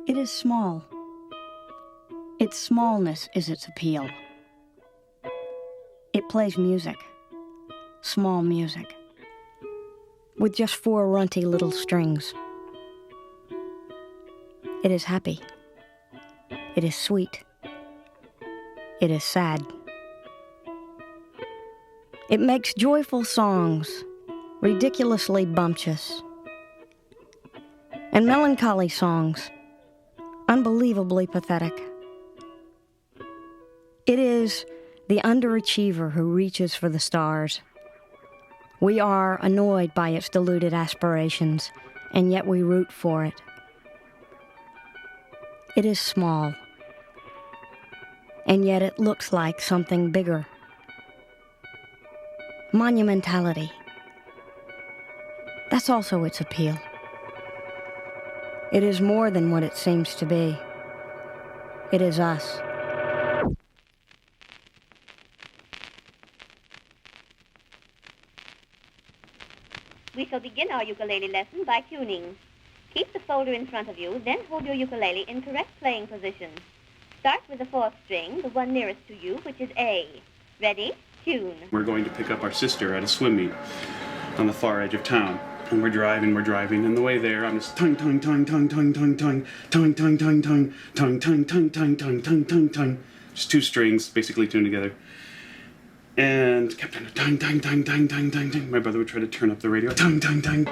It is small. Its smallness is its appeal. It plays music, small music, with just 4 runty little strings. It is happy. It is sweet. It is sad. It makes joyful songs, ridiculously bumptious, and melancholy songs, unbelievably pathetic. It is the underachiever who reaches for the stars. We are annoyed by its deluded aspirations, and yet we root for it. It is small, and yet it looks like something bigger. Monumentality. That's also its appeal. It is more than what it seems to be. It is us. We shall begin our ukulele lesson by tuning. Keep the folder in front of you, then hold your ukulele in correct playing position. Start with the 4th string, the one nearest to you, which is A. Ready? Tune. We're going to pick up our sister at a swim meet on the far edge of town. And we're driving, and the way there, I'm just tongue, tongue, tongue, tongue, tongue, tongue, tongue, tongue, tongue, tongue, tongue, tongue, tongue, tongue, tongue, tongue, tongue, tongue, tongue. Just 2 strings, basically tuned together. And kept on tongue, tongue, tongue, tongue, tongue, tongue, tongue. My brother would try to turn up the radio. Tongue, tongue, tongue.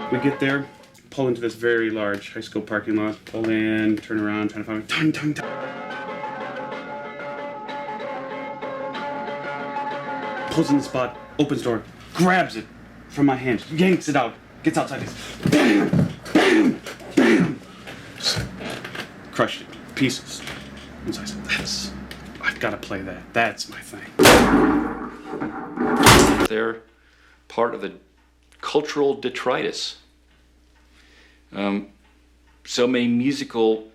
We get there, pull into this very large high school parking lot, pull in, turn around, trying to find tongue, tongue, tongue. Pulls in the spot, opens door, grabs it from my hand, yanks it out, gets outside, bam, bam, bam. Just crushed it, pieces. And so I said, I've got to play that. That's my thing. They're part of the cultural detritus. So many musical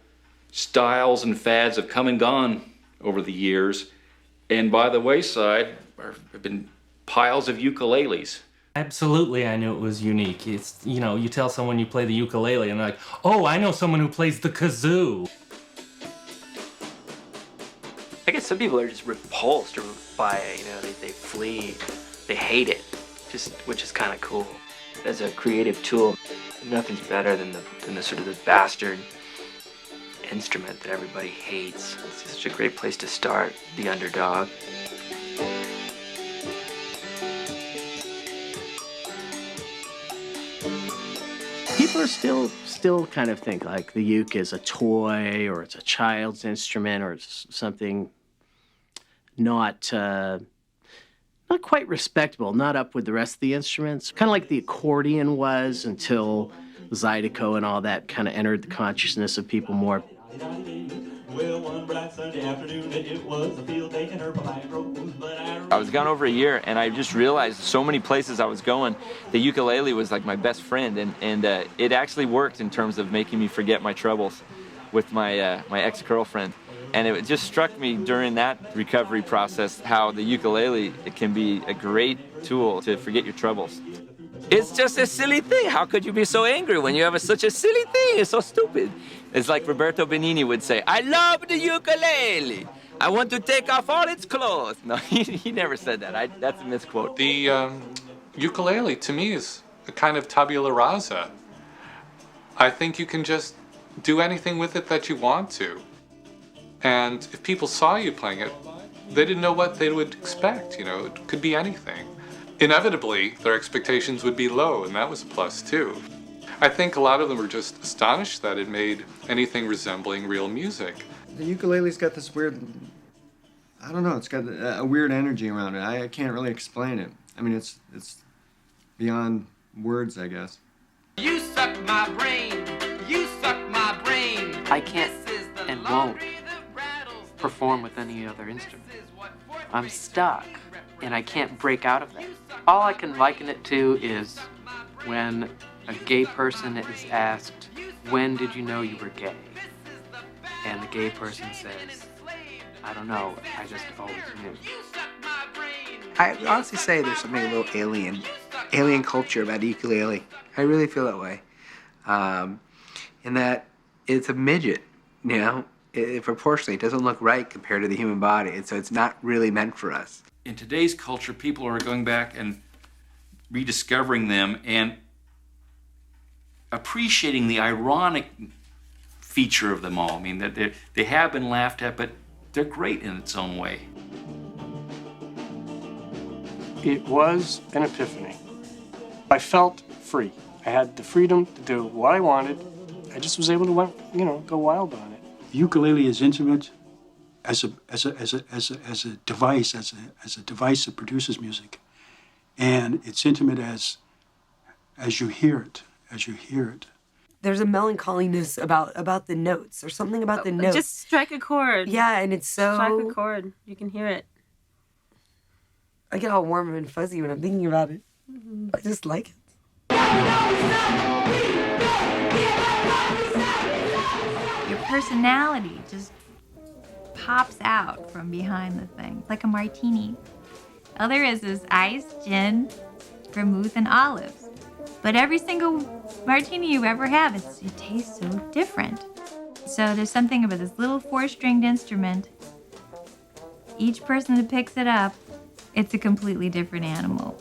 styles and fads have come and gone over the years, and by the wayside have been piles of ukuleles. Absolutely, I knew it was unique. It's, you know, you tell someone you play the ukulele and they're like, oh, I know someone who plays the kazoo. I guess some people are just repulsed by it, you know, they flee, they hate it, which is kind of cool. As a creative tool, nothing's better than the sort of the bastard instrument that everybody hates. It's such a great place to start, the underdog. People are still kind of think like the uke is a toy or it's a child's instrument or it's something not quite respectable, not up with the rest of the instruments. Kind of like the accordion was until Zydeco and all that kind of entered the consciousness of people more. Well, one bright Sunday afternoon, it was a field day in her I was gone over a year, and I just realized so many places I was going, the ukulele was like my best friend, and it actually worked in terms of making me forget my troubles with my my ex-girlfriend. And it just struck me during that recovery process how the ukulele can be a great tool to forget your troubles. It's just a silly thing. How could you be so angry when you have such a silly thing? It's so stupid. It's like Roberto Benigni would say, I love the ukulele. I want to take off all its clothes. No, he never said that. That's a misquote. The ukulele, to me, is a kind of tabula rasa. I think you can just do anything with it that you want to. And if people saw you playing it, they didn't know what they would expect. You know, it could be anything. Inevitably, their expectations would be low, and that was a plus, too. I think a lot of them were just astonished that it made anything resembling real music. The ukulele's got this weird, I don't know, it's got a weird energy around it. I can't really explain it. I mean, it's beyond words, I guess. You suck my brain, you suck my brain. I can't and won't perform with any other instrument. I'm stuck, and I can't break out of that. All I can liken it to is when a gay person is asked, when did you know you were gay? And the gay person says, I don't know, I just always knew. I would honestly say there's something a little alien culture about the ukulele. I really feel that way. in that it's a midget, you know? Proportionally, it doesn't look right compared to the human body, and so it's not really meant for us. In today's culture, people are going back and rediscovering them and appreciating the ironic feature of them all. I mean, that they have been laughed at, but they're great in its own way. It was an epiphany. I felt free. I had the freedom to do what I wanted. I just was able to, you know, go wild on it. The ukulele is intimate as a device that produces music, and it's intimate as you hear it. There's a melancholiness about the notes. There's something about the notes. Just strike a chord. Yeah, and it's so... Strike a chord. You can hear it. I get all warm and fuzzy when I'm thinking about it. Mm-hmm. I just like it. Your personality just pops out from behind the thing, like a martini. All there is ice, gin, vermouth, and olives. But every single martini you ever have, it tastes so different. So there's something about this little 4-stringed instrument. Each person that picks it up, it's a completely different animal.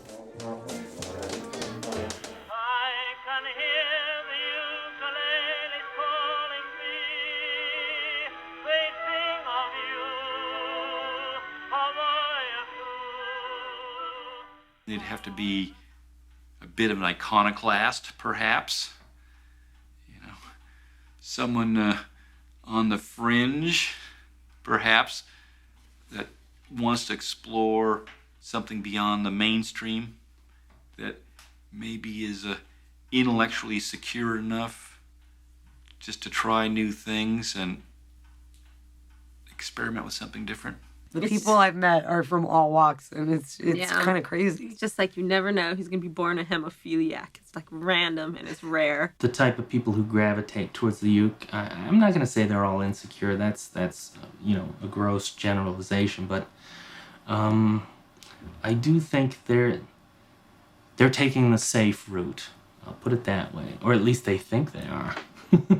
It'd have to be a bit of an iconoclast, perhaps. You know, someone on the fringe, perhaps, that wants to explore something beyond the mainstream, that maybe is intellectually secure enough just to try new things and experiment with something different. The people I've met are from all walks, and it's Yeah. kind of crazy. It's just like you never know. He's going to be born a hemophiliac. It's like random and it's rare. The type of people who gravitate towards the uke, I'm not going to say they're all insecure. That's you know, a gross generalization, but I do think they're taking the safe route. I'll put it that way, or at least they think they are.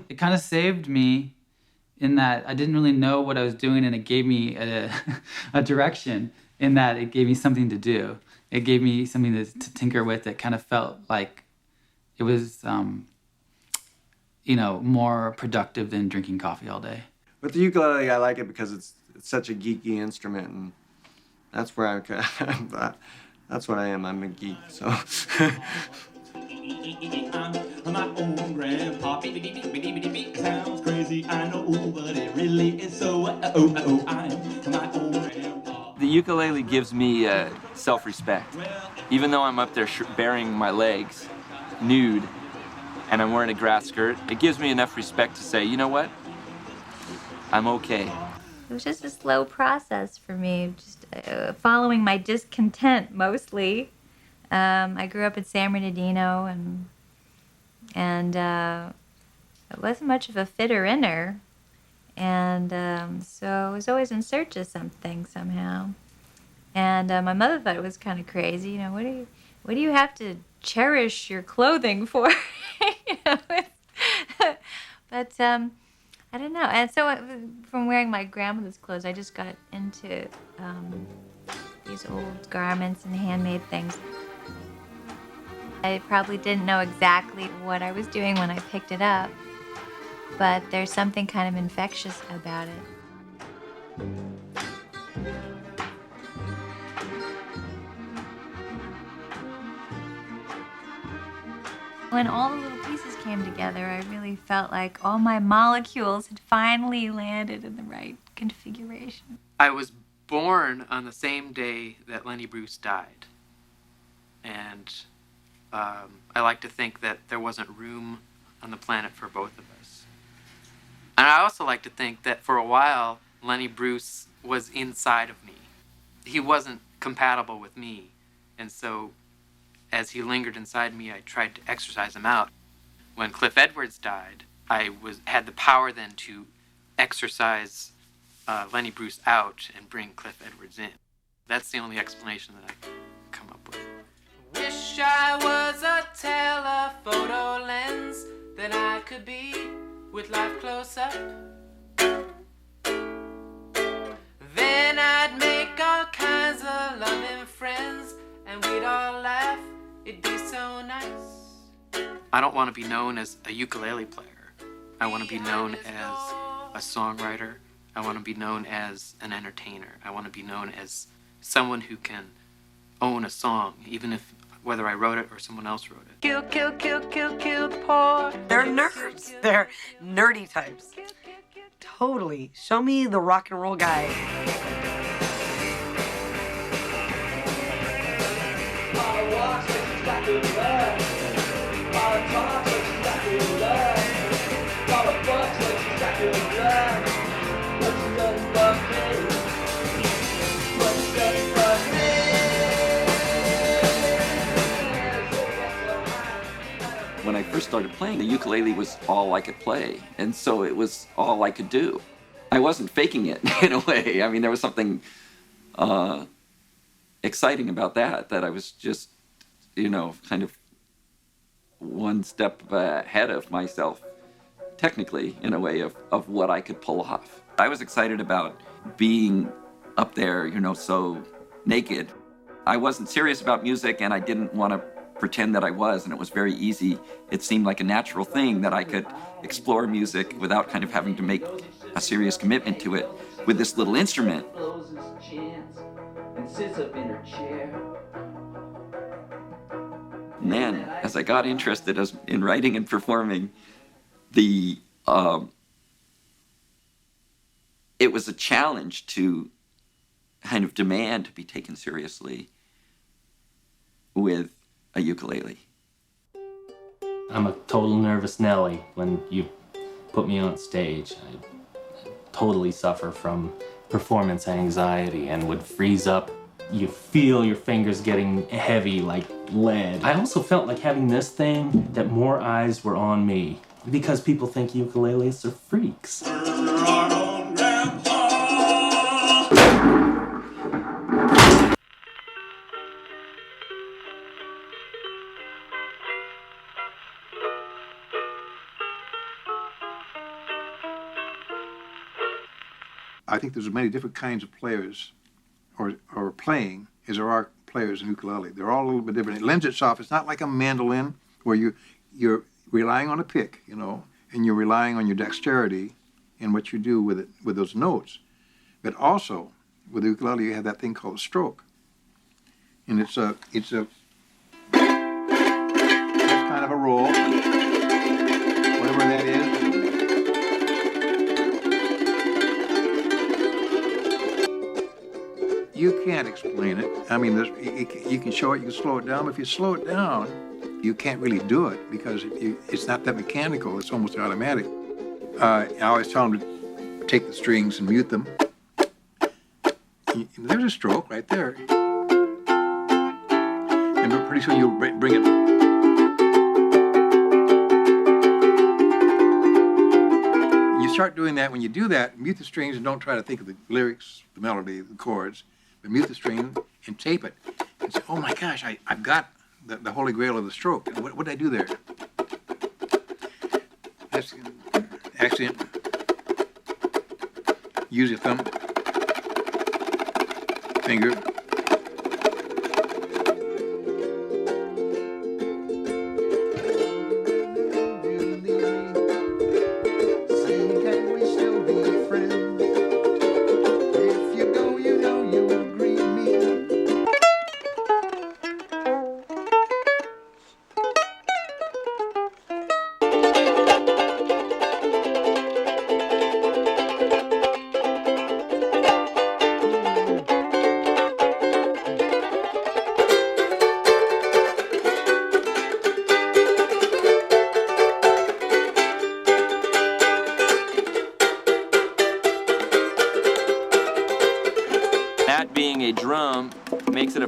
It kind of saved me in that I didn't really know what I was doing, and it gave me a direction in that it gave me something to do. It gave me something to tinker with that kind of felt like it was, you know, more productive than drinking coffee all day. With the ukulele, I like it because it's such a geeky instrument, and that's where that's what I am. I'm a geek, so. I'm my own grandpa. Sounds crazy, I know, but it really is so. I'm my own grandpa. The ukulele gives me self-respect. Even though I'm up there baring my legs, nude, and I'm wearing a grass skirt, it gives me enough respect to say, you know what? I'm okay. It was just a slow process for me, just following my discontent mostly. I grew up in San Bernardino, and it wasn't much of a fitter-inner, and so I was always in search of something somehow. And my mother thought it was kind of crazy. You know, what do you have to cherish your clothing for? You know, but I don't know. And so from wearing my grandmother's clothes, I just got into these old garments and handmade things. I probably didn't know exactly what I was doing when I picked it up, but there's something kind of infectious about it. When all the little pieces came together, I really felt like all my molecules had finally landed in the right configuration. I was born on the same day that Lenny Bruce died, and I like to think that there wasn't room on the planet for both of us. And I also like to think that for a while, Lenny Bruce was inside of me. He wasn't compatible with me, and so as he lingered inside me, I tried to exercise him out. When Cliff Edwards died, I had the power then to exercise Lenny Bruce out and bring Cliff Edwards in. That's the only explanation that I can come up with. Wish I was a telephoto lens, then than I could be with life close up. Then I'd make all kinds of loving friends, and we'd all laugh, it'd be so nice. I don't want to be known as a ukulele player. I want to be known as a songwriter. I want to be known as an entertainer. I want to be known as someone who can own a song, even if whether I wrote it or someone else wrote it. Kill, kill, kill, kill, kill the poor. They're nerds. They're nerdy types. Totally. Show me the rock and roll guy. When I first started playing, the ukulele was all I could play, and so it was all I could do. I wasn't faking it in a way. I mean, there was something exciting about that I was just, kind of one step ahead of myself, technically, in a way, of what I could pull off. I was excited about being up there, so naked. I wasn't serious about music, and I didn't want to pretend that I was, and it was very easy. It seemed like a natural thing that I could explore music without kind of having to make a serious commitment to it with this little instrument. And then, as I got interested in writing and performing, it was a challenge to kind of demand to be taken seriously with a ukulele. I'm a total nervous Nelly when you put me on stage. I totally suffer from performance anxiety and would freeze up. You feel your fingers getting heavy like lead. I also felt like having this thing that more eyes were on me because people think ukuleles are freaks. I think there's as many different kinds of players or playing as there are players in ukulele. They're all a little bit different. It lends itself, it's not like a mandolin where you're relying on a pick, and you're relying on your dexterity in what you do with it, with those notes. But also, with the ukulele, you have that thing called a stroke. And it's a that's kind of a roll, whatever that is. You can't explain it. I mean, you can show it, you can slow it down, but if you slow it down, you can't really do it because it's not that mechanical, it's almost automatic. I always tell them to take the strings and mute them. There's a stroke right there. And pretty soon you'll bring it. You start doing that. When you do that, mute the strings and don't try to think of the lyrics, the melody, the chords. But mute the string and tape it. And say, oh my gosh, I've got the holy grail of the stroke. And what did I do there? That's accident. Use your thumb, finger.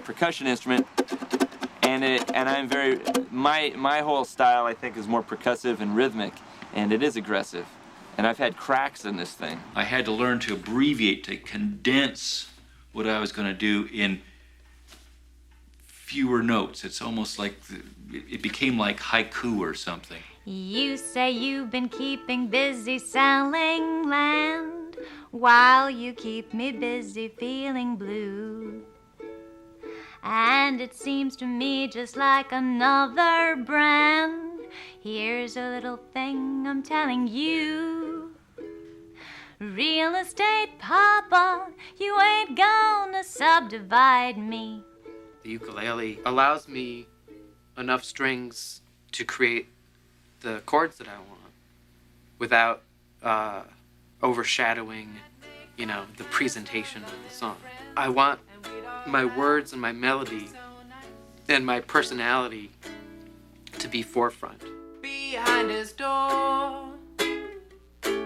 Percussion instrument, and I'm very my whole style I think is more percussive and rhythmic, and it is aggressive, and I've had cracks in this thing. I had to learn to abbreviate, to condense what I was going to do in fewer notes. It's almost like it became like haiku or something. You say you've been keeping busy selling land while you keep me busy feeling blue. And it seems to me just like another brand. Here's a little thing I'm telling you. Real estate papa, you ain't gonna subdivide me. The ukulele allows me enough strings to create the chords that I want without overshadowing, the presentation of the song. I want my words and my melody and my personality to be forefront. Behind his door,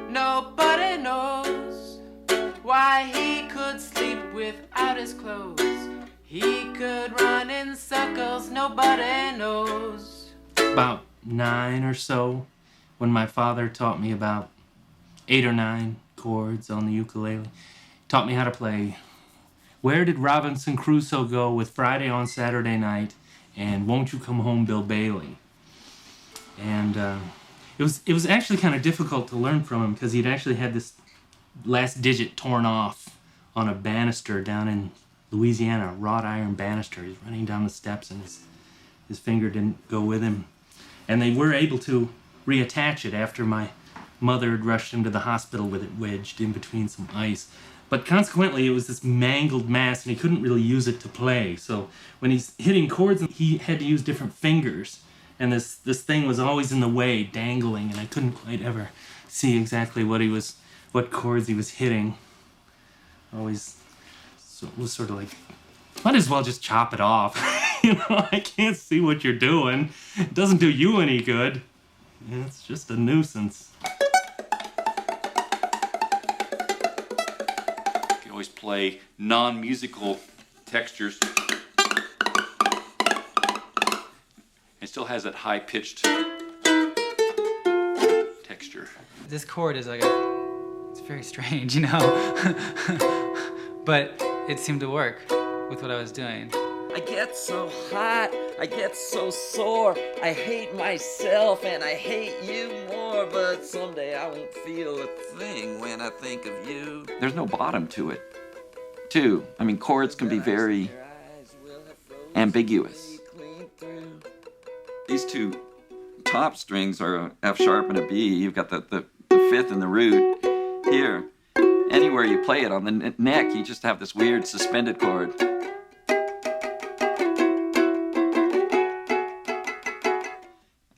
nobody knows why he could sleep without his clothes. He could run in circles, nobody knows. About 9 or so, when my father taught me about 8 or 9 chords on the ukulele, taught me how to play Where Did Robinson Crusoe Go with Friday on Saturday Night and Won't You Come Home, Bill Bailey. And it was actually kind of difficult to learn from him because he'd actually had this last digit torn off on a banister down in Louisiana, a wrought iron banister. He's running down the steps and his finger didn't go with him. And they were able to reattach it after my mother had rushed him to the hospital with it wedged in between some ice. But consequently, it was this mangled mass, and he couldn't really use it to play. So when he's hitting chords, he had to use different fingers. And this thing was always in the way, dangling, and I couldn't quite ever see exactly what chords he was hitting. Always was sort of like, might as well just chop it off. I can't see what you're doing. It doesn't do you any good. It's just a nuisance. You can always play non-musical textures. It still has that high-pitched texture. This chord is it's very strange, but it seemed to work with what I was doing. I get so hot, I get so sore, I hate myself and I hate you more, but someday I won't feel a thing when I think of you. There's no bottom to it, too. I mean, chords can be very ambiguous. These two top strings are a F sharp and a B. You've got the fifth and the root here. Anywhere you play it on the neck, you just have this weird suspended chord.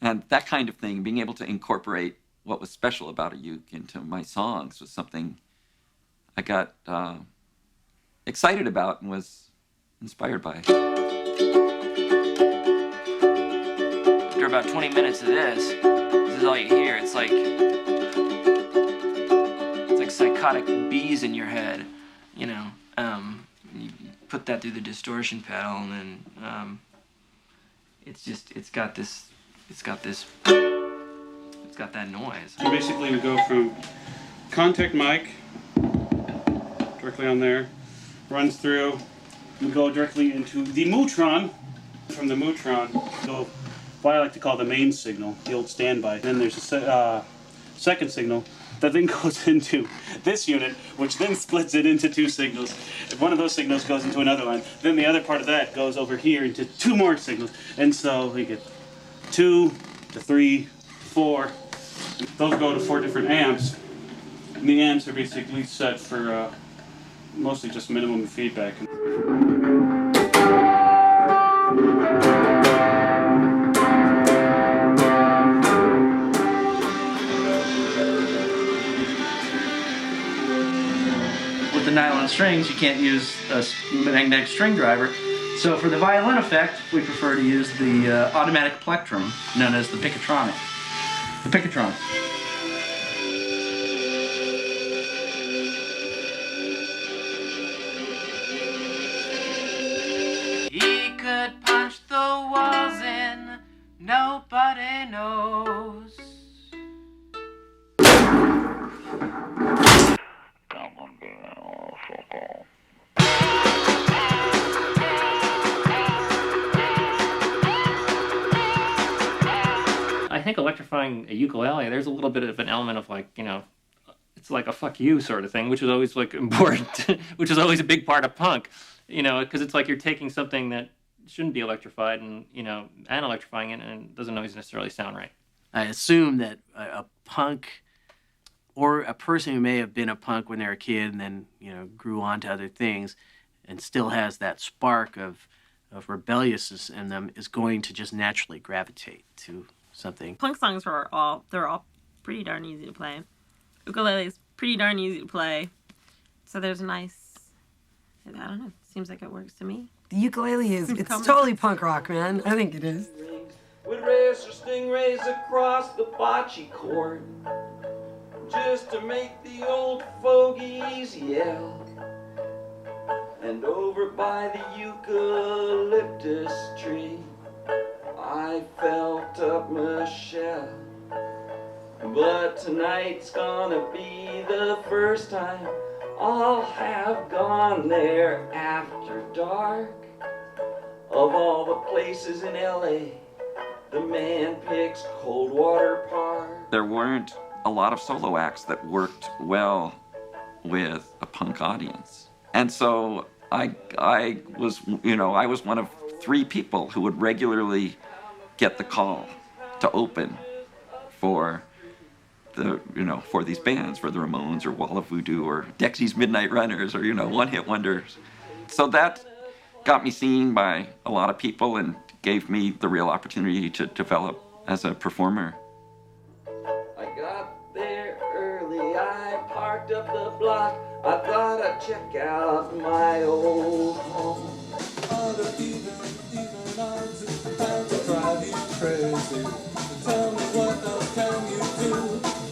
And that kind of thing, being able to incorporate what was special about a uke into my songs was something I got excited about and was inspired by. After about 20 minutes of this is all you hear. It's like psychotic bees in your head, you put that through the distortion pedal, and then it's got that noise. So basically we go from contact mic, directly on there, runs through, we go directly into the Mutron. From the Mutron, go what I like to call the main signal, the old standby. Then there's a second signal that then goes into this unit, which then splits it into 2 signals. One of those signals goes into another line. Then the other part of that goes over here into 2 more signals. And so we get 2 to 3, 4. Those go to 4 different amps. And the amps are basically set for mostly just minimum feedback. With the nylon strings, you can't use a magnetic string driver. So for the violin effect, we prefer to use the automatic plectrum, known as the Pickatronic. The Pickatron. He could punch the walls in, nobody knows. I think electrifying a ukulele, there's a little bit of an element of like, it's like a fuck you sort of thing, which is always like important, which is always a big part of punk, because it's like you're taking something that shouldn't be electrified and electrifying it, and it doesn't always necessarily sound right. I assume that a punk or a person who may have been a punk when they were a kid and then, grew on to other things and still has that spark of rebelliousness in them is going to just naturally gravitate to something. Punk songs they're all pretty darn easy to play. Ukulele is pretty darn easy to play. So there's a nice, I don't know, it seems like it works to me. The ukulele it's totally punk rock, man. I think it is. With razor stingrays across the bocce court, just to make the old fogies yell. And over by the eucalyptus tree, I felt up Michelle. But tonight's gonna be the first time I'll have gone there after dark. Of all the places in LA, the man picks Coldwater Park. There weren't a lot of solo acts that worked well with a punk audience. And so I was one of 3 people who would regularly get the call to open for for these bands, for the Ramones or Wall of Voodoo or Dexy's Midnight Runners or, one-hit wonders. So that got me seen by a lot of people and gave me the real opportunity to develop as a performer. I got there early, I parked up the block. I thought I'd check out my old home. Drive you crazy. Tell me what else can you do?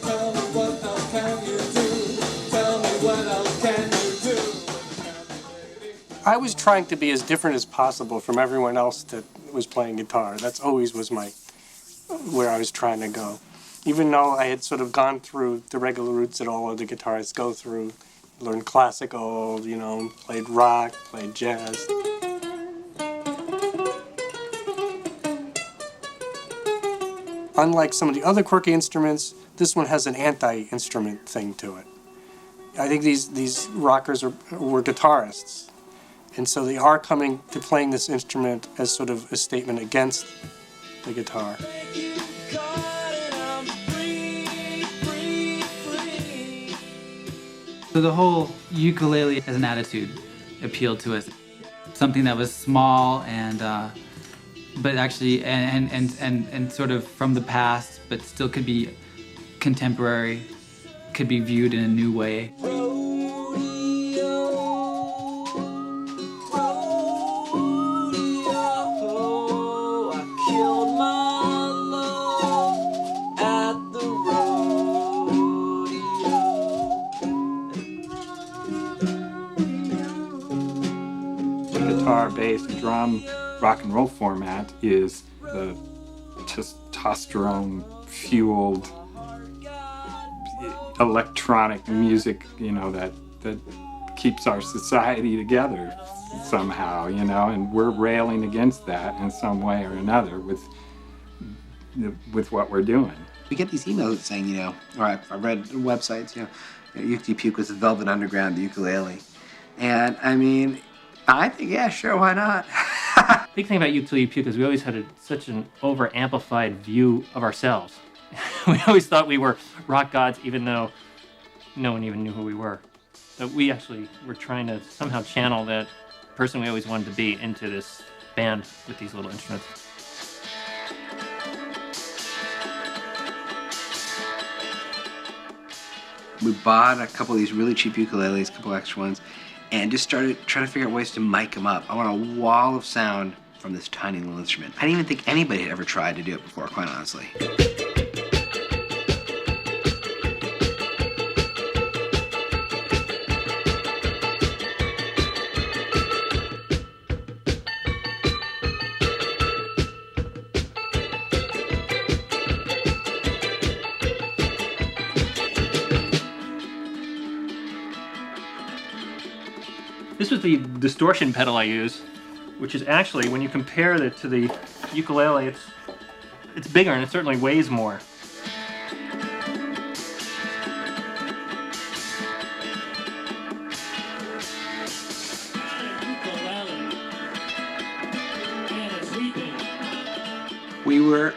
Tell me what else can you do? Tell me what else can you do? I was trying to be as different as possible from everyone else that was playing guitar. That's always was where I was trying to go. Even though I had sort of gone through the regular routes that all other guitarists go through, learned classical, played rock, played jazz. Unlike some of the other quirky instruments, this one has an anti-instrument thing to it. I think these rockers were guitarists, and so they are coming to playing this instrument as sort of a statement against the guitar. So the whole ukulele as an attitude appealed to us. Something that was small and but actually and sort of from the past, but still could be contemporary, could be viewed in a new way. Guitar-based drum rock and roll format is the testosterone-fueled electronic music, that keeps our society together somehow, and we're railing against that in some way or another with what we're doing. We get these emails saying, or I've read websites, Uke Til U Puke was the Velvet Underground, the ukulele. And I mean, I think, yeah, sure, why not? Big thing about Uke Til U Puke is we always had such an over-amplified view of ourselves. We always thought we were rock gods, even though no one even knew who we were. So we actually were trying to somehow channel that person we always wanted to be into this band with these little instruments. We bought a couple of these really cheap ukuleles, a couple extra ones, and just started trying to figure out ways to mic them up. I want a wall of sound from this tiny little instrument. I didn't even think anybody had ever tried to do it before, quite honestly. This was the distortion pedal I use, which is actually, when you compare it to the ukulele, it's bigger and it certainly weighs more. we were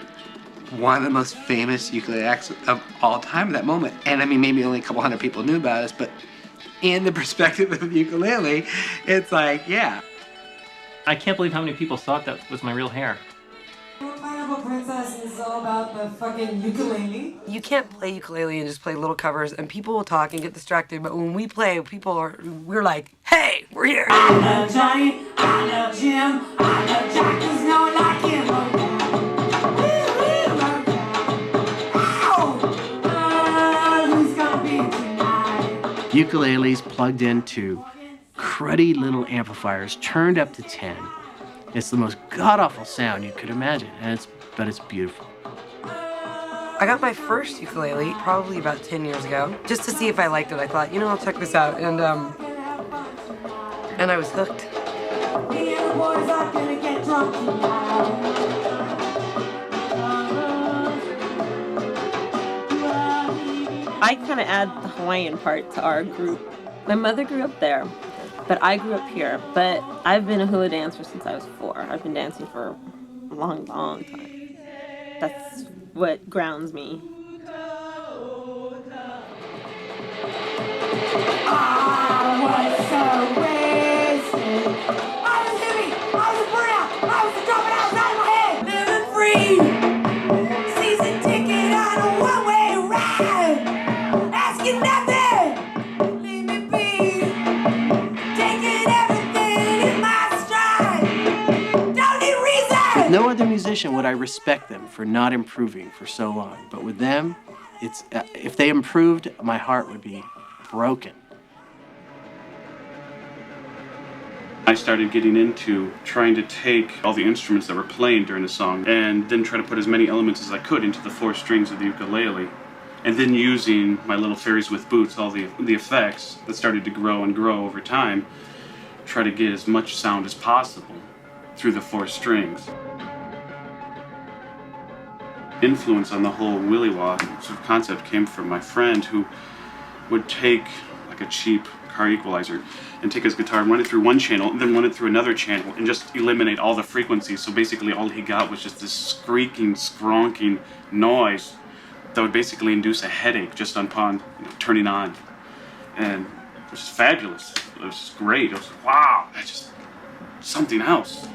one of the most famous ukulele acts of all time at that moment. And I mean, maybe only a couple hundred people knew about us, but in the perspective of ukulele, it's like, yeah. I can't believe how many people thought that was my real hair. Pineapple Princess is all about the fucking ukulele. You can't play ukulele and just play little covers, and people will talk and get distracted. But when we play, we're like, "Hey, we're here." I love Johnny, I love Jim, I love Jack. There's no one like him. Who's gonna be tonight? Ukuleles plugged into cruddy little amplifiers, turned up to 10. It's the most god-awful sound you could imagine, but it's beautiful. I got my first ukulele probably about 10 years ago, just to see if I liked it. I thought, I'll check this out, and I was hooked. Me and the boys are gonna get drunk tonight. I kind of add the Hawaiian part to our group. My mother grew up there, but I grew up here. But I've been a hula dancer since I was 4. I've been dancing for a long, long time. That's what grounds me. I was so wasted. I was heavy. I was a burnout. I was dropping outside my head. Living free. Season ticket on a one-way ride. Asking nothing. Leave me be. Taking everything in my stride. Don't need reason. With no other musician would I respect them for not improving for so long. But with them, it's if they improved, my heart would be broken. I started getting into trying to take all the instruments that were playing during the song and then try to put as many elements as I could into the 4 strings of the ukulele. And then using my little fairies with boots, all the effects that started to grow and grow over time, try to get as much sound as possible through the 4 strings. Influence on the whole Williwaw sort of concept came from my friend who would take like a cheap car equalizer and take his guitar and run it through one channel and then run it through another channel and just eliminate all the frequencies. So basically all he got was just this squeaking, skronking noise that would basically induce a headache just upon turning on. And it was fabulous. It was great. It was, wow, that's just something else.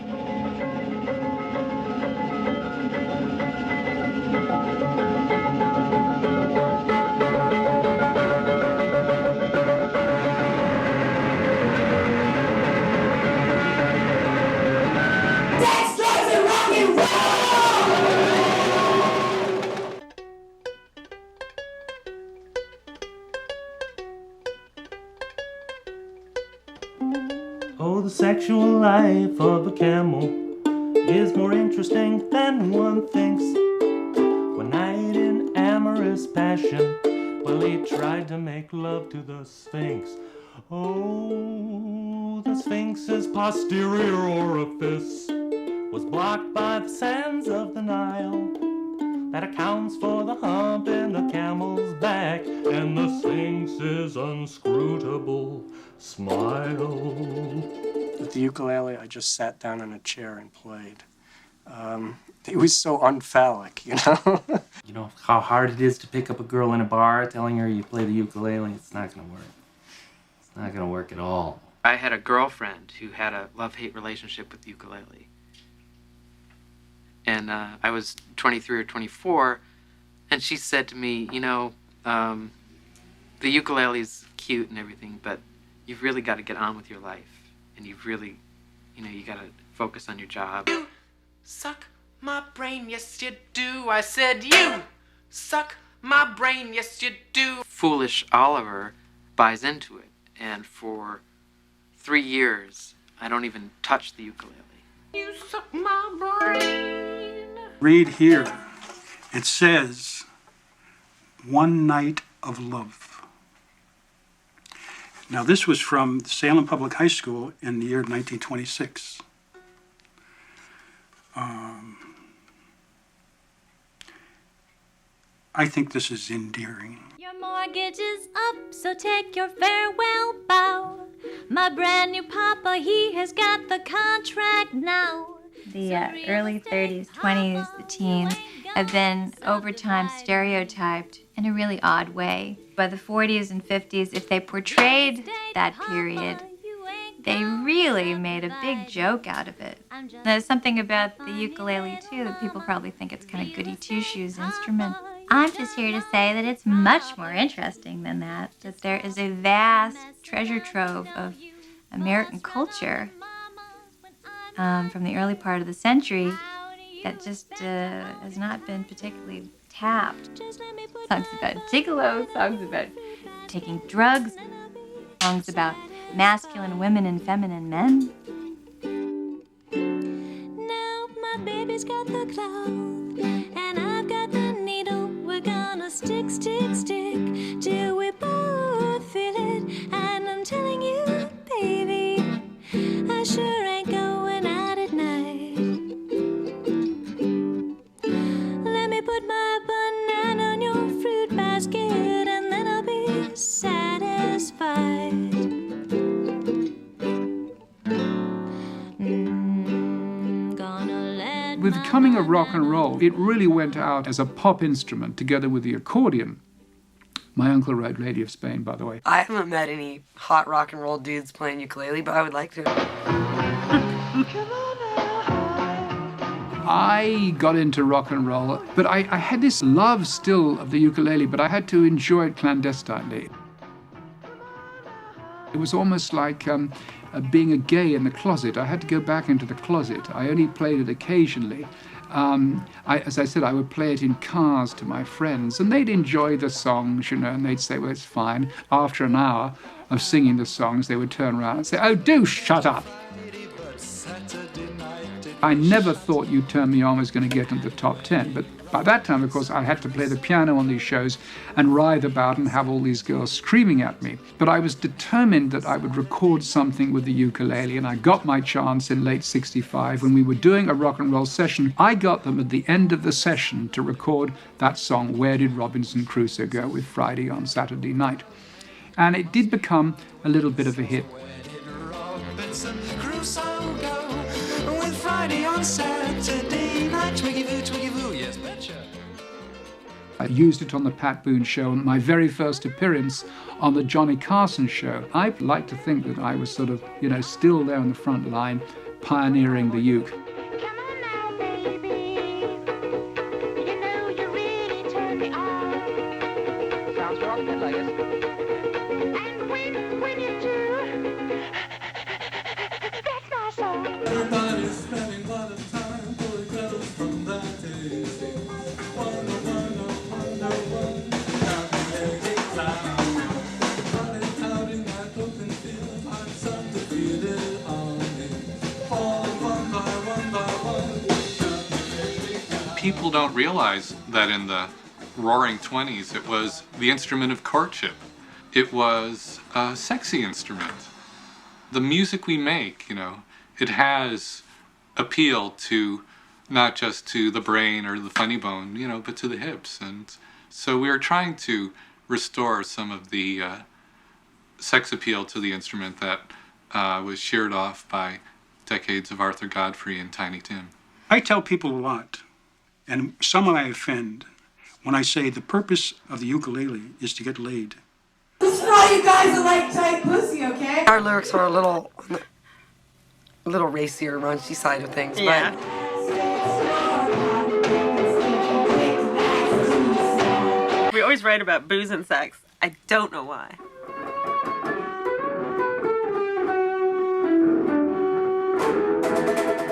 Oh, the sexual life of a camel is more interesting than one thinks. One night in amorous passion, well, he tried to make love to the Sphinx. Oh, the Sphinx's posterior orifice was blocked by the sands of the Nile. That accounts for the hump in the camel's back and the Sphinx's inscrutable smile. With the ukulele, I just sat down in a chair and played. It was so unphallic, You know how hard it is to pick up a girl in a bar telling her you play the ukulele? It's not going to work. It's not going to work at all. I had a girlfriend who had a love-hate relationship with the ukulele. And I was 23 or 24, and she said to me, the ukulele's cute and everything, but you've really got to get on with your life. And you've really, you got to focus on your job. You suck my brain, yes you do. I said you suck my brain, yes you do. Foolish Oliver buys into it, and for 3 years, I don't even touch the ukulele. You suck my brain. Read here. It says, "One night of love." Now, this was from Salem Public High School in the year 1926. I think this is endearing. Your mortgage is up, so take your farewell bow. My brand new papa, he has got the contract now. the early 30s, 20s, the teens have been over time stereotyped in a really odd way. By the 40s and 50s, if they portrayed that period, they really made a big joke out of it. There's something about the ukulele, too, that people probably think it's kind of goody two-shoes instrument. I'm just here to say that it's much more interesting than that there is a vast treasure trove of American culture from the early part of the century that just has not been particularly tapped. Songs about gigolo, songs about taking drugs, songs about masculine women and feminine men. Now my baby's got the cloth, and I've got the needle. We're gonna stick, stick, stick, till we both feel it. And I'm telling you, baby, I sure ain't going out at night. Let me put my banana on your fruit basket, and then I'll be satisfied. With the coming of rock and roll, it really went out as a pop instrument together with the accordion. My uncle wrote Lady of Spain, by the way. I haven't met any hot rock and roll dudes playing ukulele, but I would like to. I got into rock and roll, but I had this love still of the ukulele, but I had to enjoy it clandestinely. It was almost like being a gay in the closet. I had to go back into the closet. I only played it occasionally. As I said, I would play it in cars to my friends, and they'd enjoy the songs, and they'd say, well, it's fine. After an hour of singing the songs, they would turn around and say, oh, do shut up. I never thought You Turn Me On was going to get into the top 10, but by that time, of course, I had to play the piano on these shows and writhe about and have all these girls screaming at me. But I was determined that I would record something with the ukulele, and I got my chance in late '65 when we were doing a rock and roll session. I got them at the end of the session to record that song, Where Did Robinson Crusoe Go, with Friday on Saturday Night. And it did become a little bit of a hit. Robinson Crusoe go with Friday on Saturday night. Twiggy-voo, twiggy-voo, yes, betcha. I used it on the Pat Boone Show, my very first appearance on the Johnny Carson Show. I like to think that I was sort of, still there on the front line, pioneering the uke. People don't realize that in the Roaring 20s it was the instrument of courtship. It was a sexy instrument. The music we make, it has appeal to not just to the brain or the funny bone, but to the hips. And so we are trying to restore some of the sex appeal to the instrument that was sheared off by decades of Arthur Godfrey and Tiny Tim. I tell people a lot, and some I offend, when I say the purpose of the ukulele is to get laid. This is for all you guys that like tight pussy, okay? Our lyrics are a little racier, raunchy side of things, Yeah. but We always write about booze and sex. I don't know why.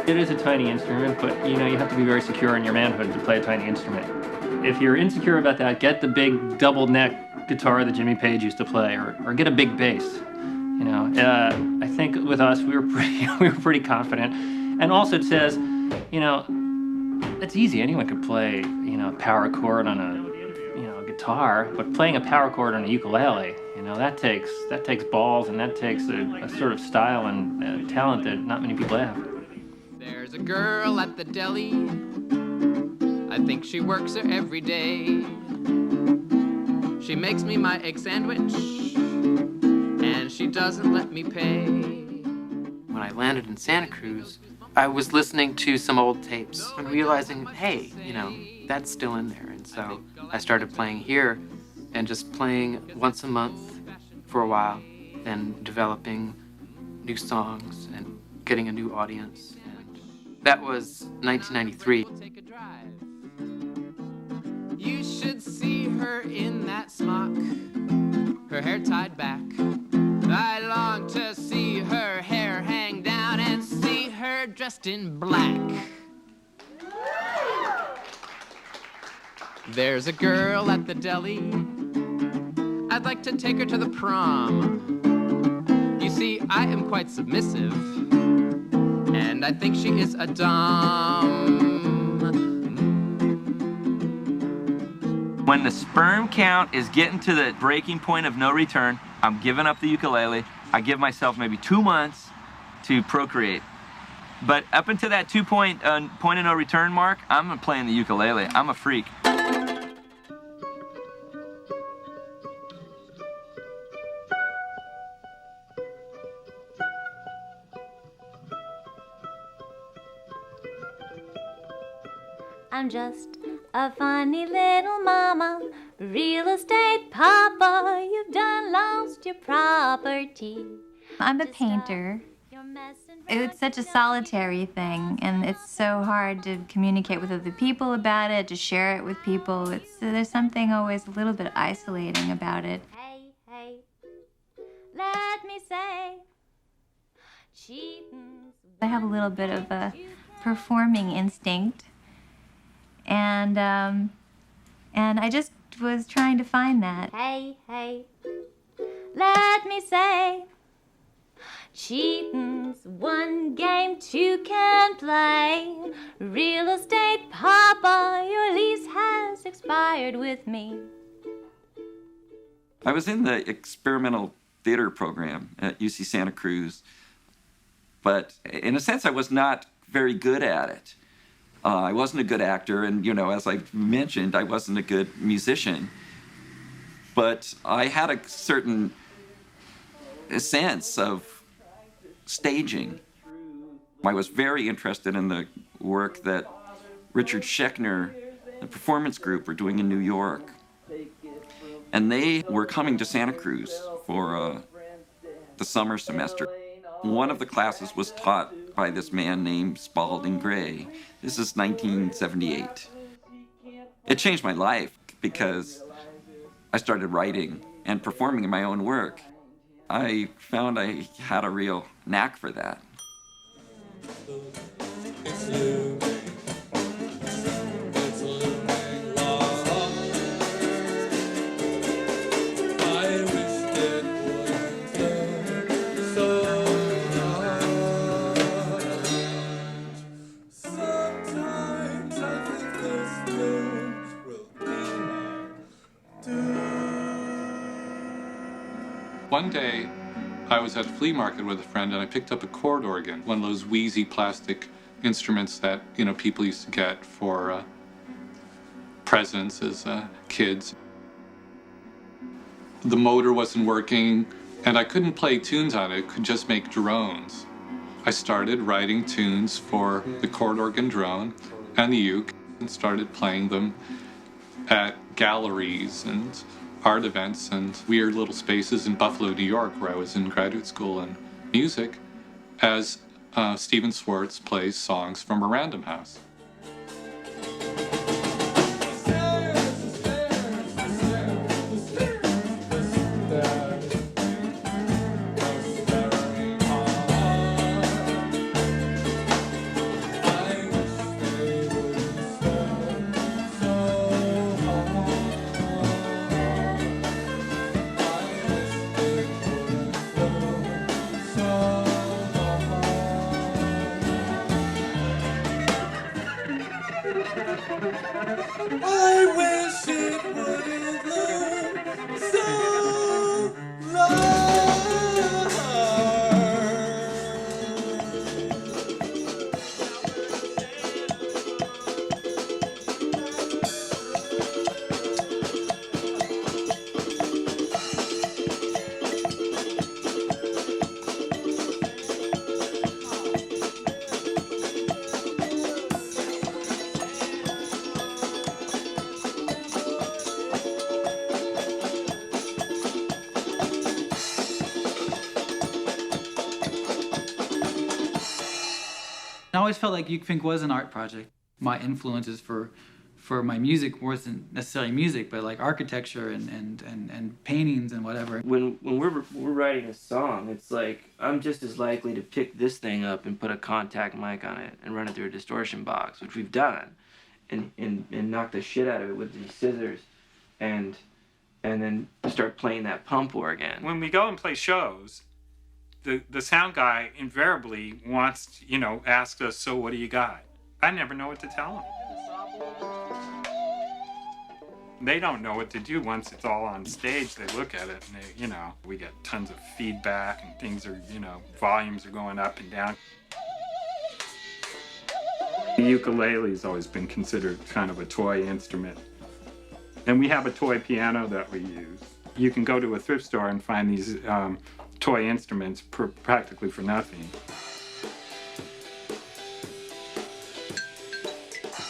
It is a tiny instrument, but you have to be very secure in your manhood to play a tiny instrument. If you're insecure about that, get the big double neck guitar that Jimmy Page used to play, or get a big bass. I think with us we were pretty confident, and also it says, it's easy. Anyone could play a power chord on a guitar, but playing a power chord on a ukulele, that takes balls, and that takes a sort of style and talent that not many people have. There's a girl at the deli. I think she works there every day. She makes me my egg sandwich, and she doesn't let me pay. When I landed in Santa Cruz, I was listening to some old tapes and realizing, hey, that's still in there. And so I started playing here and just playing once a month for a while and developing new songs and getting a new audience. And that was 1993. You should see her in that smock, her hair tied back. I long to see her hair hang down and see her dressed in black. There's a girl at the deli. I'd like to take her to the prom. You see, I am quite submissive, and I think she is a dom. When the sperm count is getting to the breaking point of no return, I'm giving up the ukulele. I give myself maybe 2 months to procreate. But up until that point of no return mark, I'm playing the ukulele. I'm a freak. I'm just a funny little mama, real estate papa. You've done lost your property. I'm a painter. It's such a solitary thing, and it's so hard to communicate with other people about it, to share it with people. There's something always a little bit isolating about it. Hey, hey, let me say, cheating's I have a little bit of a performing instinct, and I just was trying to find that. Hey, hey, let me say, cheating's one game two can play. Real estate papa, your lease has expired with me. I was in the experimental theater program at UC Santa Cruz, but in a sense I was not very good at it. I wasn't a good actor, and as I mentioned, I wasn't a good musician. But I had a certain sense of staging. I was very interested in the work that Richard Schechner, the performance group, were doing in New York. And they were coming to Santa Cruz for the summer semester. One of the classes was taught by this man named Spalding Gray. This is 1978. It changed my life because I started writing and performing in my own work. I found I had a real knack for that. One day, I was at a flea market with a friend and I picked up a chord organ, one of those wheezy plastic instruments that, people used to get for presents as kids. The motor wasn't working and I couldn't play tunes on it, could just make drones. I started writing tunes for the chord organ drone and the uke and started playing them at galleries and art events and weird little spaces in Buffalo, New York, where I was in graduate school in music, as Stephen Schwartz plays songs from a Random House. I wish it wouldn't look so long. always felt like Ukefink was an art project. My influences for my music wasn't necessarily music, but like architecture and paintings and whatever. When we're writing a song, it's like I'm just as likely to pick this thing up and put a contact mic on it and run it through a distortion box, which we've done, and knock the shit out of it with these scissors, and then start playing that pump organ. When we go and play shows, the sound guy invariably wants, asks us, so what do you got? I never know what to tell him. They don't know what to do once it's all on stage. They look at it and we get tons of feedback and things are, volumes are going up and down. The ukulele's always been considered kind of a toy instrument. And we have a toy piano that we use. You can go to a thrift store and find these toy instruments practically for nothing.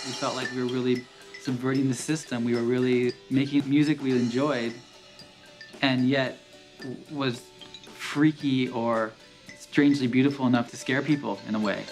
We felt like we were really subverting the system. We were really making music we enjoyed and yet was freaky or strangely beautiful enough to scare people in a way.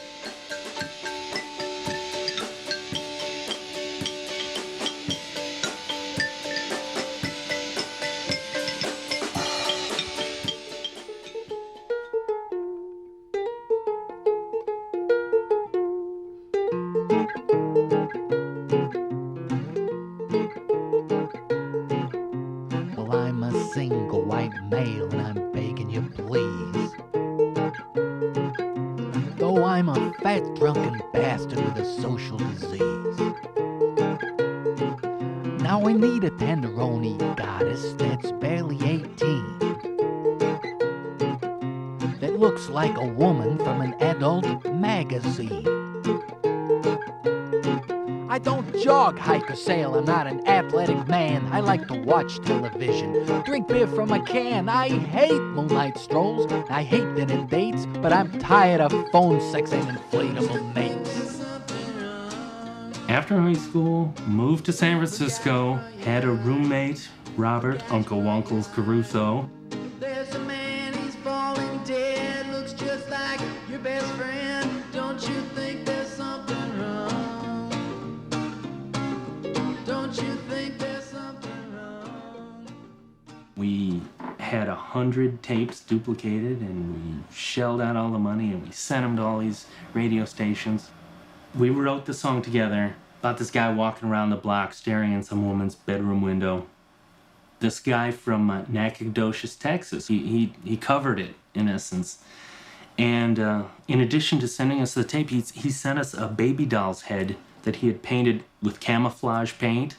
I'm not an athletic man. I like to watch television, drink beer from a can. I hate moonlight strolls, I hate dinner dates, but I'm tired of phone sex and inflatable mates. After high school, moved to San Francisco, had a roommate, Robert, Uncle Wunkles Caruso. There's a man, he's falling dead, looks just like your best friend. Don't you think there's something wrong? Don't you think there's something wrong? We had 100 tapes duplicated and we shelled out all the money and we sent them to all these radio stations. We wrote the song together about this guy walking around the block staring in some woman's bedroom window. This guy from Nacogdoches, Texas, he covered it in essence. And in addition to sending us the tape, he sent us a baby doll's head that he had painted with camouflage paint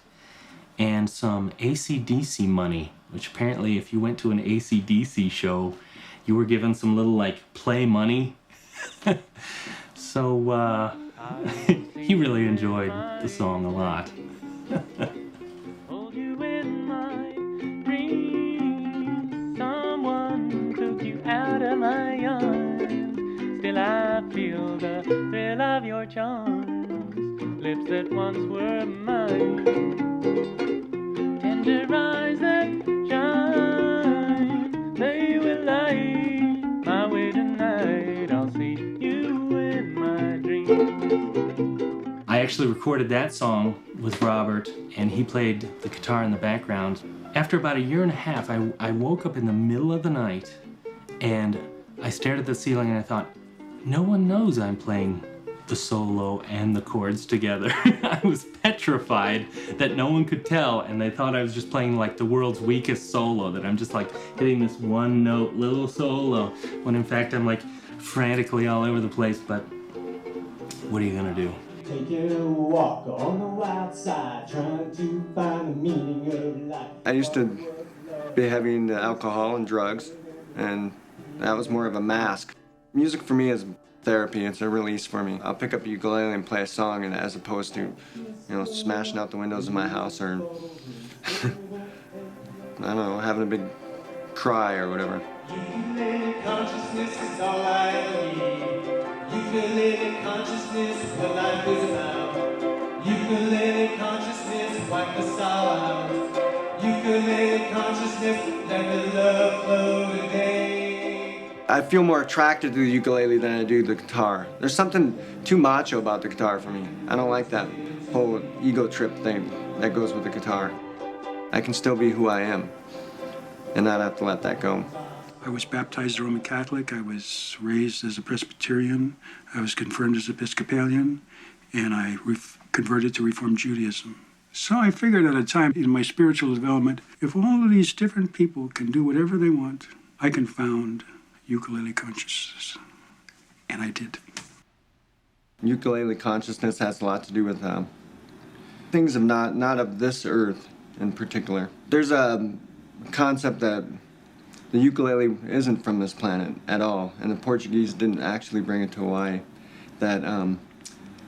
and some AC/DC money, which apparently if you went to an AC/DC show, you were given some little like play money. So he really enjoyed the song a lot. Hold you in my dreams. Someone took you out of my arms. Still I feel the thrill of your charms. Lips that once were mine. Tender eyes that shine. They will light my way tonight. I'll see you in my dreams. I actually recorded that song with Robert, and he played the guitar in the background. After about a year and a half, I woke up in the middle of the night, and I stared at the ceiling and I thought, no one knows I'm playing the solo and the chords together. I was petrified that no one could tell, and they thought I was just playing like the world's weakest solo, that I'm just like hitting this one note little solo, when in fact I'm like frantically all over the place, but what are you gonna do? Taking a walk on the wild side, trying to find the meaning of life. I used to be heavy into alcohol and drugs, and that was more of a mask. Music for me is therapy. It's a release for me. I'll pick up a ukulele and play a song, and as opposed to, smashing out the windows of my house or, I don't know, having a big cry or whatever. Ukulele consciousness is all I need. Ukulele consciousness is what life is about. Ukulele consciousness, wipe the sorrow out. Ukulele consciousness, let the love flow today. I feel more attracted to the ukulele than I do the guitar. There's something too macho about the guitar for me. I don't like that whole ego trip thing that goes with the guitar. I can still be who I am and not have to let that go. I was baptized a Roman Catholic. I was raised as a Presbyterian. I was confirmed as Episcopalian, and I converted to Reformed Judaism. So I figured at a time in my spiritual development, if all of these different people can do whatever they want, I can found ukulele consciousness. And I did. Ukulele consciousness has a lot to do with things of not of this earth in particular. There's a concept that the ukulele isn't from this planet at all, and the Portuguese didn't actually bring it to Hawaii. That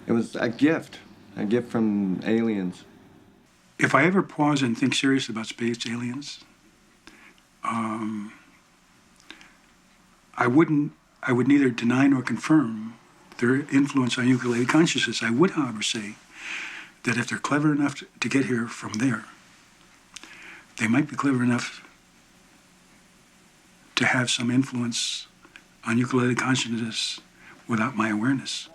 it was a gift from aliens. If I ever pause and think seriously about space aliens, I would neither deny nor confirm their influence on ukulele consciousness. I would, however, say that if they're clever enough to get here from there, they might be clever enough to have some influence on ukulele consciousness without my awareness.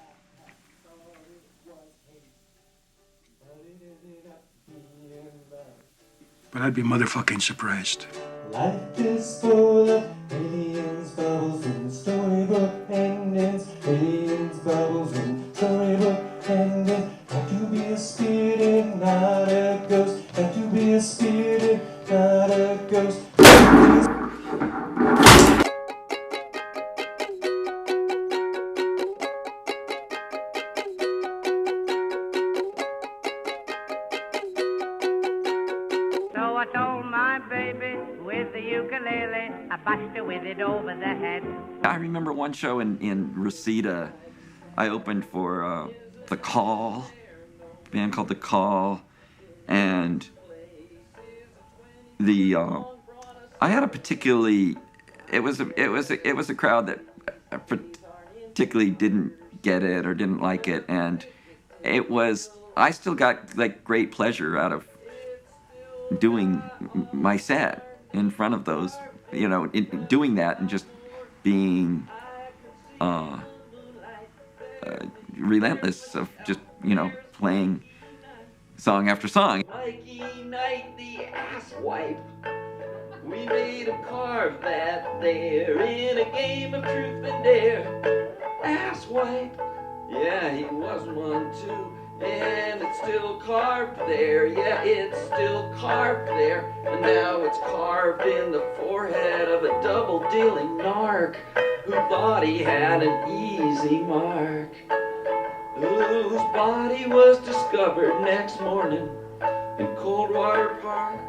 But I'd be motherfucking surprised. Life is full of aliens, bubbles, and storybook endings. Aliens, bubbles, and storybook endings. Have to be a spirit, not a ghost. Have to be a spirit, not a ghost. So I told my baby with the ukulele, I bashed her with it over the head. I remember one show in Reseda, I opened for The Call, a band called The Call, and I had a particularly, it was a crowd that particularly didn't get it or didn't like it, and I still got like great pleasure out of doing my set in front of those, doing that and just being relentless of just, playing song after song. Mikey Knight, the ass wipe. We made him carve that there in a game of truth and dare. Ass wipe. Yeah, he was one too. And it's still carved there. Yeah, it's still carved there. And now it's carved in the forehead of a double-dealing narc who thought he had an easy mark. Whose body was discovered next morning in Coldwater Park.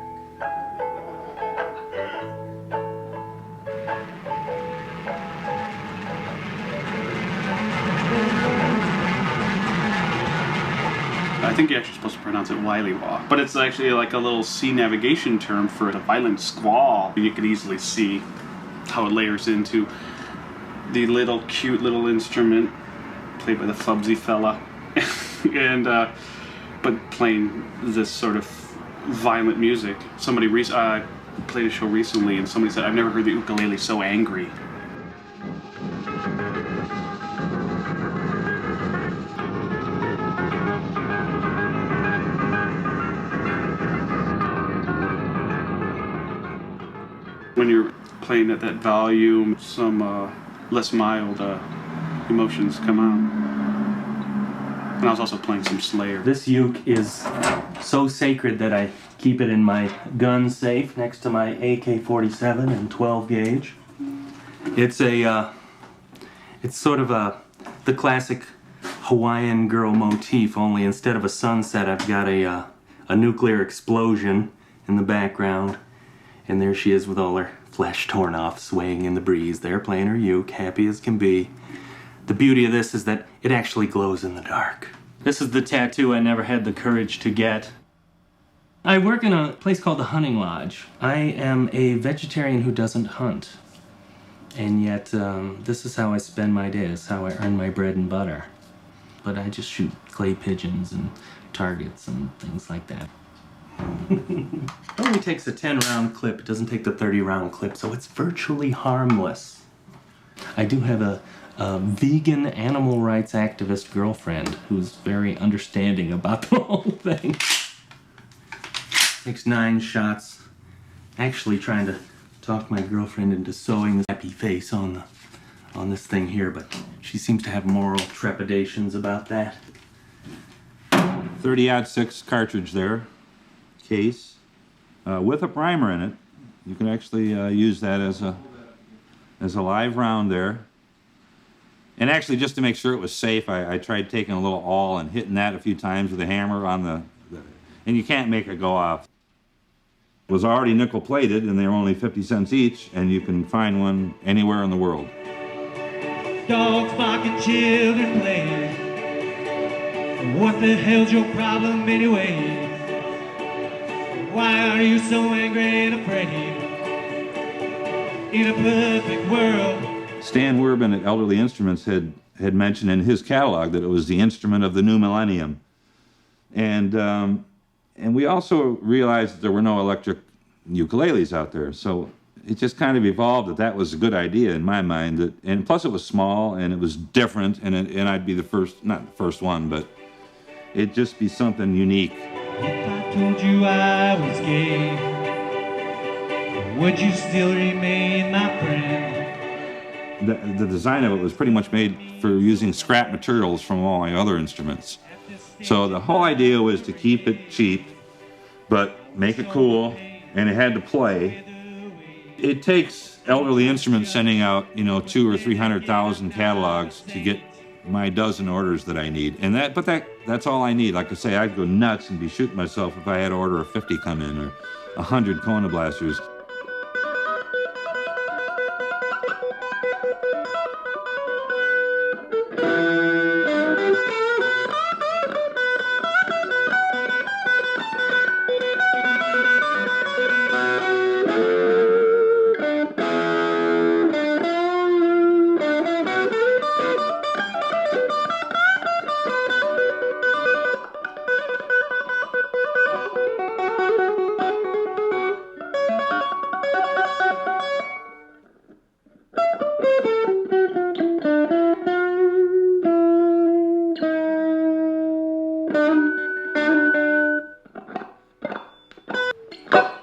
I think you're actually supposed to pronounce it Williwaw, but it's actually like a little sea navigation term for a violent squall. You could easily see how it layers into the little cute little instrument played by the Fubsy fella, and but playing this sort of violent music. Somebody played a show recently, and somebody said, "I've never heard the ukulele so angry." When you're playing at that volume, some less mild emotions come out. And I was also playing some Slayer. This uke is so sacred that I keep it in my gun safe next to my AK-47 and 12 gauge. It's sort of the classic Hawaiian girl motif, only instead of a sunset, I've got a nuclear explosion in the background. And there she is with all her flesh torn off, swaying in the breeze there, playing her uke, happy as can be. The beauty of this is that it actually glows in the dark. This is the tattoo I never had the courage to get. I work in a place called the Hunting Lodge. I am a vegetarian who doesn't hunt. And yet, this is how I spend my days, how I earn my bread and butter. But I just shoot clay pigeons and targets and things like that. It only takes a 10-round clip. It doesn't take the 30-round clip, so it's virtually harmless. I do have a vegan animal rights activist girlfriend who's very understanding about the whole thing. Takes 9 shots. Actually trying to talk my girlfriend into sewing this happy face on this thing here, but she seems to have moral trepidations about that. 30-06 cartridge there, case, with a primer in it. You can actually use that as a live round there. And actually, just to make sure it was safe, I tried taking a little awl and hitting that a few times with a hammer on and you can't make it go off. It was already nickel plated, and they were only 50 cents each, and you can find one anywhere in the world. Dogs barking, children playing. What the hell's your problem anyway? Why are you so angry and afraid? In a perfect world. Stan Werbin at Elderly Instruments had mentioned in his catalog that it was the instrument of the new millennium. And we also realized that there were no electric ukuleles out there. So it just kind of evolved that was a good idea in my mind. And plus it was small and it was different, and I'd be the first, not the first one, but it'd just be something unique. If I told you I was gay, would you still remain my friend? The design of it was pretty much made for using scrap materials from all my other instruments. So the whole idea was to keep it cheap, but make it cool, and it had to play. It takes Elderly Instruments sending out, 200,000 or 300,000 catalogs to get my dozen orders that I need. And that's all I need. Like I say, I'd go nuts and be shooting myself if I had to order 50 come in or 100 Kona blasters.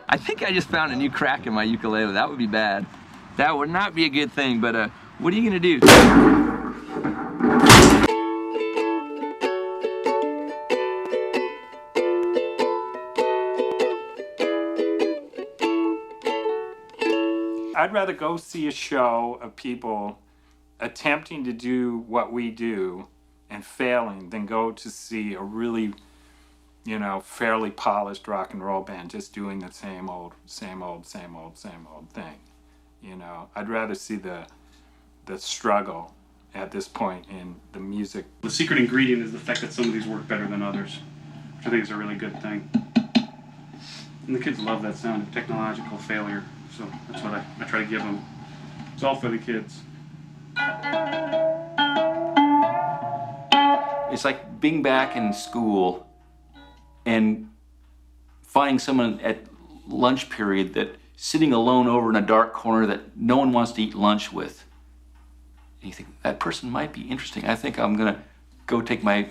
I think I just found a new crack in my ukulele. That would be bad. That would not be a good thing, but what are you gonna do? I'd rather go see a show of people attempting to do what we do and failing than go to see a really, fairly polished rock and roll band just doing the same old thing. I'd rather see the struggle at this point in the music. The secret ingredient is the fact that some of these work better than others, which I think is a really good thing. And the kids love that sound of technological failure, so that's what I try to give them. It's all for the kids. It's like being back in school and finding someone at lunch period that sitting alone over in a dark corner that no one wants to eat lunch with. And you think, that person might be interesting. I think I'm gonna go take my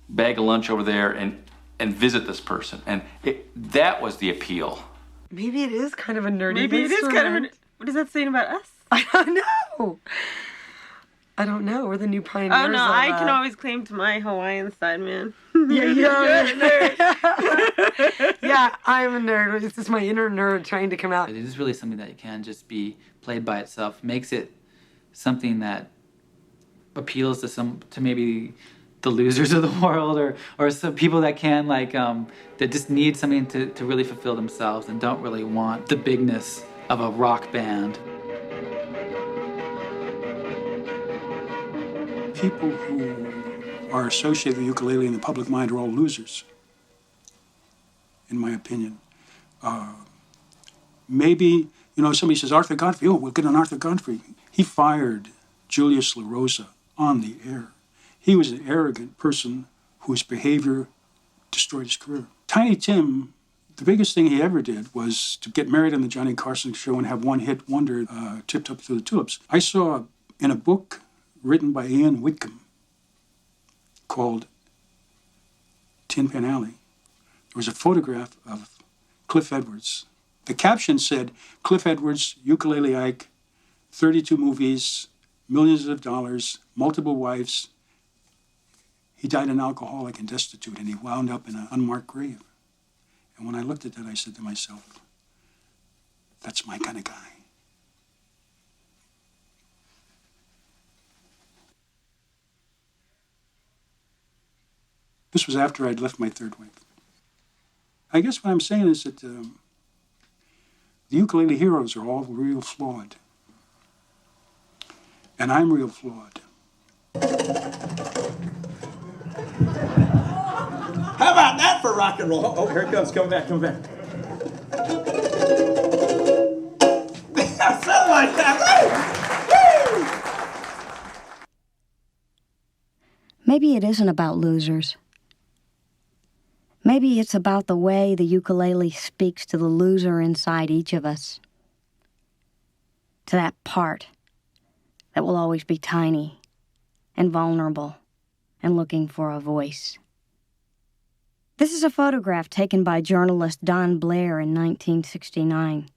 bag of lunch over there and visit this person. And that was the appeal. Maybe it is kind of a nerdy Maybe it is kind of instrument. what is that saying about us? I don't know. We're the new pioneers. Oh no, I can always claim to my Hawaiian side, man. Yeah, you're a nerd. Yeah, I'm a nerd. It's just my inner nerd trying to come out. It is really something that can just be played by itself. Makes it something that appeals to maybe the losers of the world or some people that can that just need something to really fulfill themselves and don't really want the bigness of a rock band. People who are associated with ukulele in the public mind are all losers, in my opinion. Maybe, somebody says Arthur Godfrey, we'll get on Arthur Godfrey. He fired Julius LaRosa on the air. He was an arrogant person whose behavior destroyed his career. Tiny Tim, the biggest thing he ever did was to get married on the Johnny Carson show and have one-hit wonder, Tipped Up Through the Tulips. I saw in a book written by Ian Whitcomb called Tin Pan Alley, there was a photograph of Cliff Edwards. The caption said, Cliff Edwards, Ukulele Ike, 32 movies, millions of dollars, multiple wives. He died an alcoholic and destitute, and he wound up in an unmarked grave. And when I looked at that, I said to myself, that's my kind of guy. This was after I'd left my third wife. I guess what I'm saying is that the ukulele heroes are all real flawed. And I'm real flawed. How about that for rock and roll? Oh, here it comes. Come back, come back. Something like that. Woo! Maybe it isn't about losers. Maybe it's about the way the ukulele speaks to the loser inside each of us. To that part that will always be tiny and vulnerable and looking for a voice. This is a photograph taken by journalist Don Blair in 1969.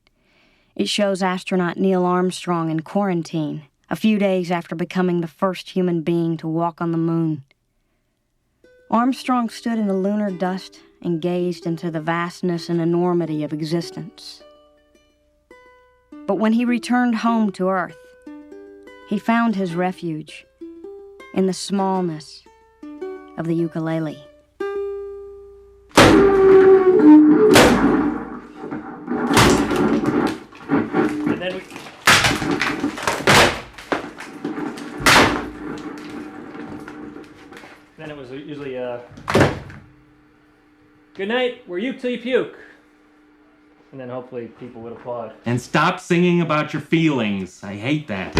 It shows astronaut Neil Armstrong in quarantine, a few days after becoming the first human being to walk on the moon. Armstrong stood in the lunar dust and gazed into the vastness and enormity of existence. But when he returned home to Earth, he found his refuge in the smallness of the ukulele. And then it was usually good night, we're Uke Til U Puke. And then hopefully people would applaud. And stop singing about your feelings. I hate that.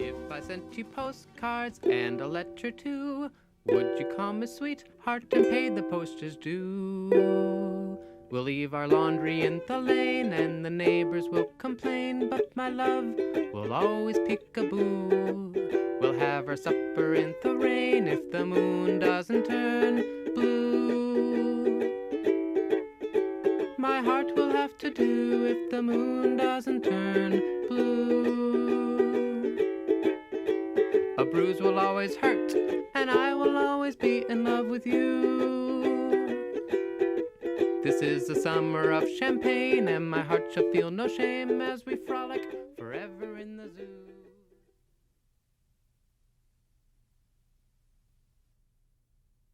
If I sent you postcards and a letter too, would you call me sweetheart and pay the postage due? We'll leave our laundry in the lane and the neighbors will complain, but my love will always peek-a-boo. We'll have our supper in the rain if the moon doesn't turn blue. My heart will have to do if the moon doesn't turn blue. A bruise will always hurt, and I will always be in love with you. This is the summer of champagne, and my heart shall feel no shame as we frolic forever in the zoo.